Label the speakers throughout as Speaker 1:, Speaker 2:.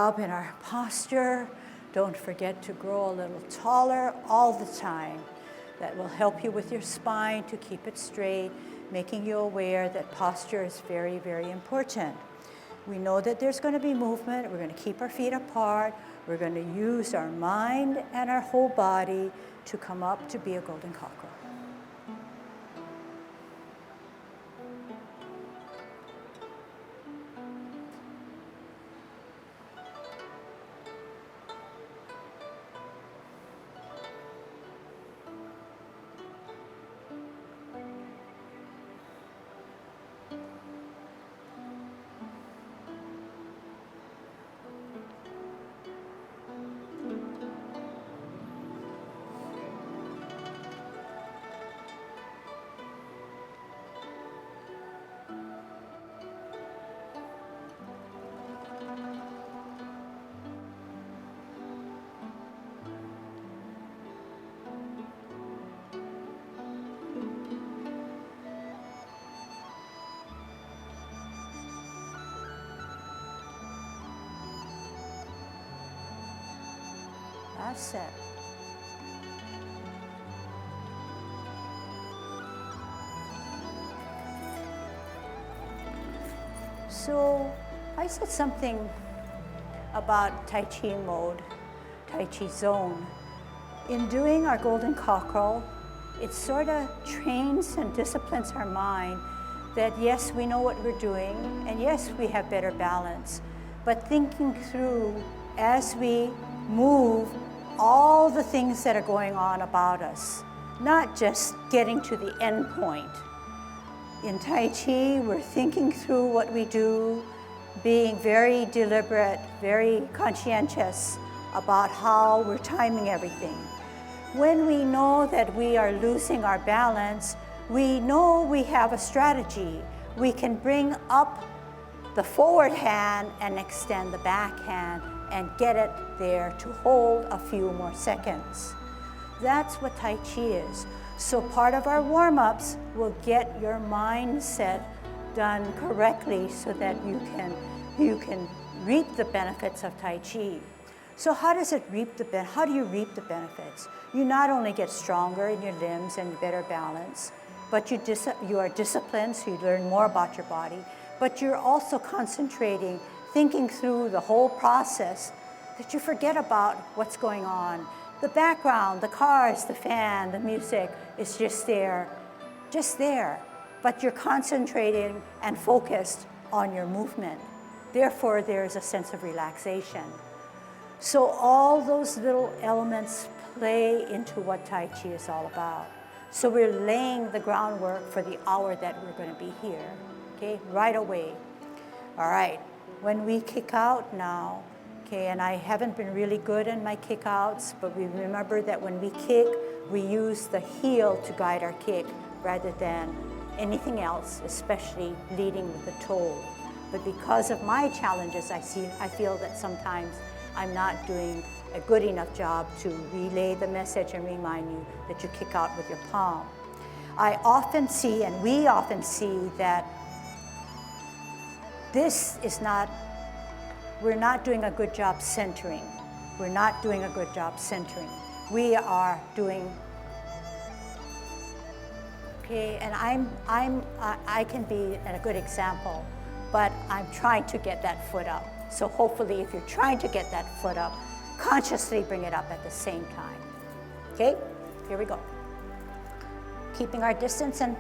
Speaker 1: job in our posture. Don't forget to grow a little taller all the time. That will help you with your spine to keep it straight, making you aware that posture is very, very important. We know that there's going to be movement. We're going to keep our feet apart. We're going to use our mind and our whole body to come up to be a golden cockerel. That's it. So I said something about Tai Chi mode, Tai Chi zone. In doing our golden cockerel, it sort of trains and disciplines our mind that yes, we know what we're doing, and yes, we have better balance, but thinking through as we move all the things that are going on about us, not just getting to the end point. In Tai Chi, we're thinking through what we do, being very deliberate, very conscientious about how we're timing everything. When we know that we are losing our balance, we know we have a strategy. We can bring up the forward hand and extend the back hand and get it there to hold a few more seconds. That's what Tai Chi is. So part of our warm-ups will get your mindset done correctly so that you can reap the benefits of Tai Chi. So how do you reap the benefits? You not only get stronger in your limbs and better balance, but you are disciplined, so you learn more about your body, but you're also concentrating, thinking through the whole process, that you forget about what's going on. The background, the cars, the fan, the music is just there, but you're concentrating and focused on your movement. Therefore, there's a sense of relaxation. So all those little elements play into what Tai Chi is all about. So we're laying the groundwork for the hour that we're going to be here, okay, right away. All right, when we kick out now, okay, and I haven't been really good in my kick outs, but we remember that when we kick, we use the heel to guide our kick rather than anything else, especially leading with the toe. But because of my challenges, I feel that sometimes I'm not doing a good enough job to relay the message and remind you that you kick out with your palm. I often see, and we often see, that we're not doing a good job centering. We're not doing a good job centering. We are doing, okay, and I can be a good example, but I'm trying to get that foot up. So hopefully if you're trying to get that foot up, consciously bring it up at the same time. Okay, here we go. Keeping our distance and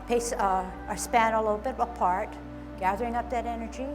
Speaker 1: pace, our span a little bit apart, gathering up that energy.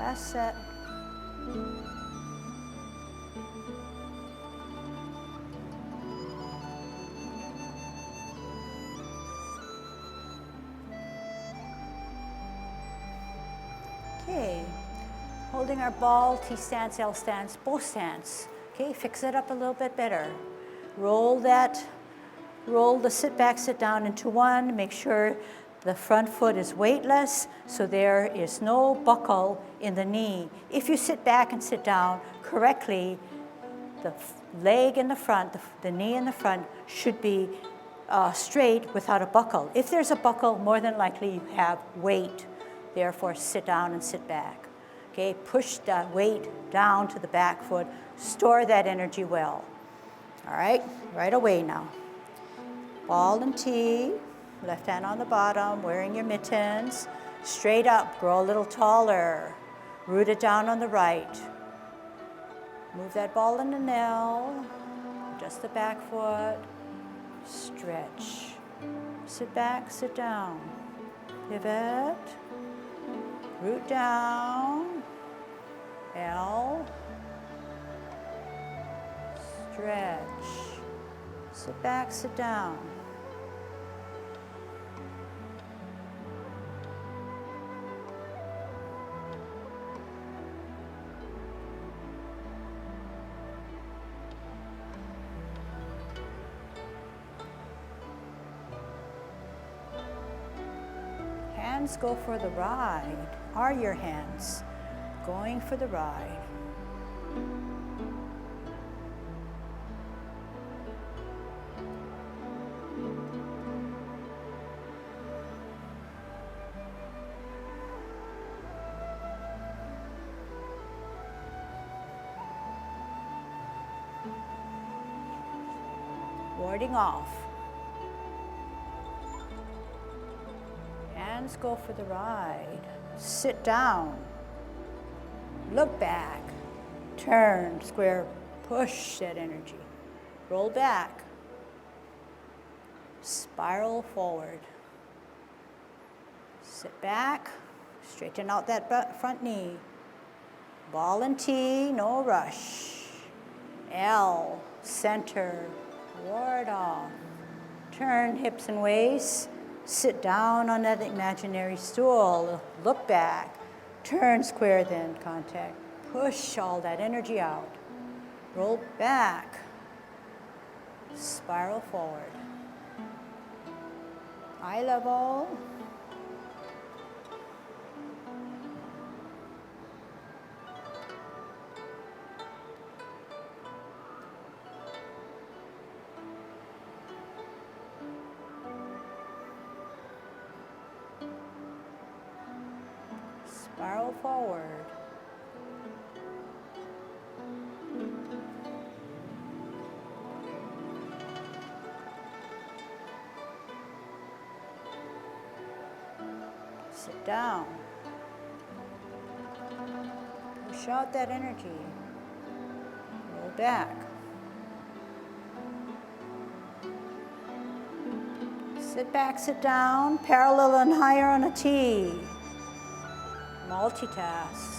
Speaker 1: Last set. Okay, holding our ball, T stance, L stance, both stance. Okay, fix it up a little bit better. Roll the sit back, sit down into one. Make sure the front foot is weightless, so there is no buckle in the knee. If you sit back and sit down correctly, the leg in the front, the knee in the front should be straight without a buckle. If there's a buckle, more than likely you have weight. Therefore, sit down and sit back. Okay, push the weight down to the back foot. Store that energy well. All right, right away now. Ball and tee, left hand on the bottom, wearing your mittens. Straight up, grow a little taller. Root it down on the right. Move that ball in the nail. Adjust the back foot. Stretch. Sit back, sit down. Pivot. Root down. L. Stretch. Sit back, sit down. Hands go for the ride. Are your hands going for the ride? Warding off. Hands go for the ride. Sit down. Look back. Turn, square, push that energy. Roll back. Spiral forward. Sit back. Straighten out that front knee. Ball and T, no rush. L, center, ward off. Turn hips and waist. Sit down on that imaginary stool. Look back. Turn square then, contact. Push all that energy out. Roll back. Spiral forward. Eye level. Spiral forward. Sit down. Push out that energy. Roll back. Sit back, sit down, parallel and higher on a T. Multitask.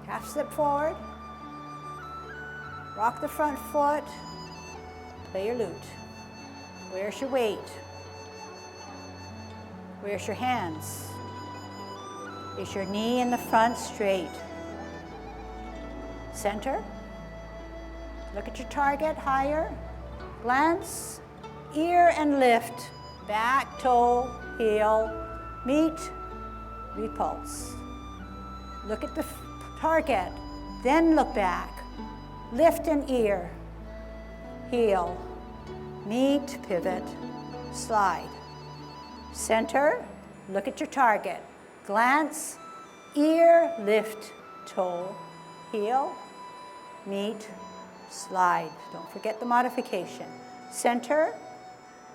Speaker 1: Half step forward, rock the front foot, play your lute. Where's your weight? Where's your hands? Is your knee in the front straight? Center. Look at your target, higher. Glance, ear and lift. Back, toe, heel, meet, repulse. Look at the target, then look back. Lift an ear, heel, meet, pivot, slide. Center, look at your target. Glance, ear, lift, toe, heel, meet, slide. Don't forget the modification. Center,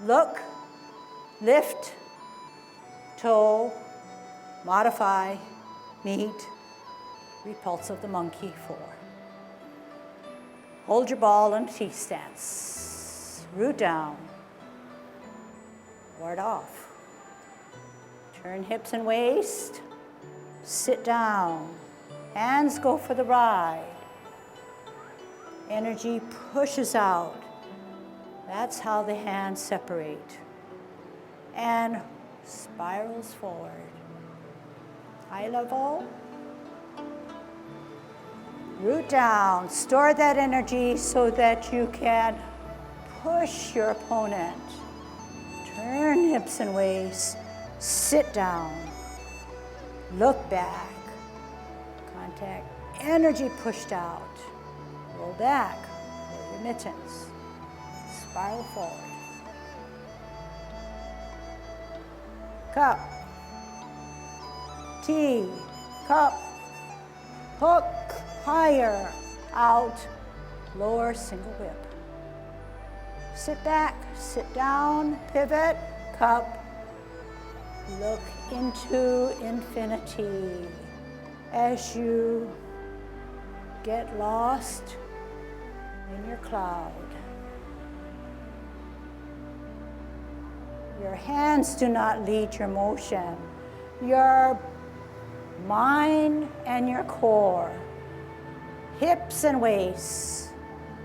Speaker 1: look, lift, toe, modify, meet, repulse of the monkey, 4. Hold your ball in T stance. Root down. Ward off. Turn hips and waist. Sit down. Hands go for the ride. Energy pushes out. That's how the hands separate. And spirals forward. High level. Root down. Store that energy so that you can push your opponent. Turn hips and waist. Sit down. Look back. Contact. Energy pushed out. Roll back. Roll your mittens. Spiral forward. Cup. T. Cup. Hook. Higher. Out. Lower single whip. Sit back. Sit down. Pivot. Cup. Look into infinity as you get lost in your cloud. Your hands do not lead your motion. Your mind and your core. Hips and waists.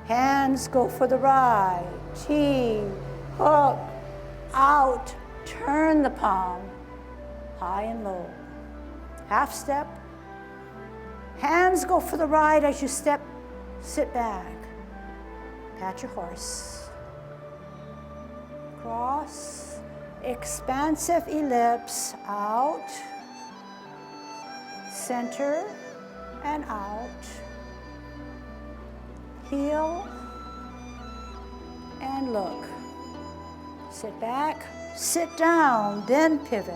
Speaker 1: Hands go for the ride. T, hook, out. Turn the palm, high and low. Half step. Hands go for the ride as you step, sit back. Pat your horse. Cross, expansive ellipse, out, center, and out. Heel, and look. Sit back. Sit down, then pivot.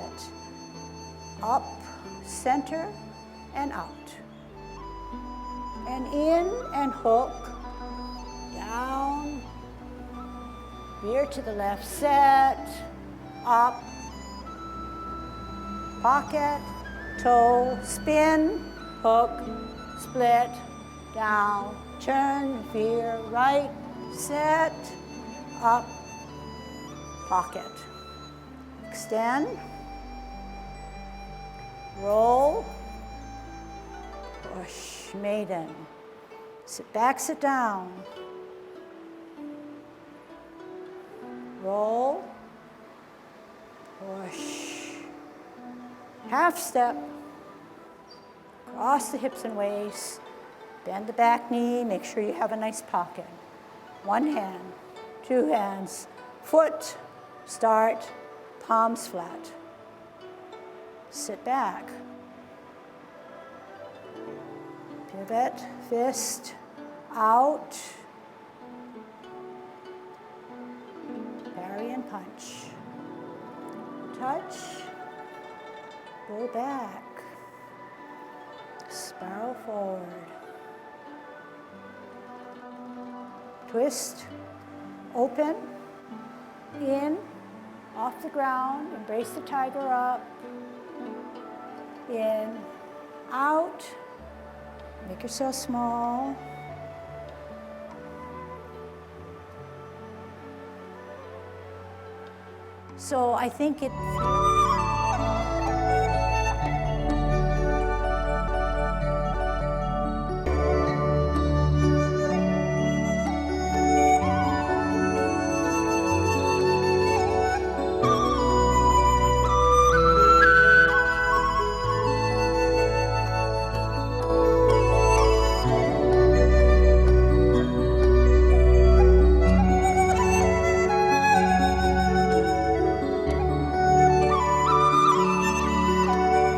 Speaker 1: Up, center, and out. And in and hook. Down. Veer to the left, set. Up. Pocket, toe, spin, hook, split, down, turn, veer, right, set, up, pocket. Extend, roll, push, maiden. Sit back, sit down. Roll, push. Half step, cross the hips and waist, bend the back knee, make sure you have a nice pocket. One hand, two hands, foot, start, palms flat. Sit back. Pivot, fist, out. Parry and punch. Touch, go back. Spiral forward. Twist, open, in, off the ground, embrace the tiger up, in, out, make yourself small. So I think it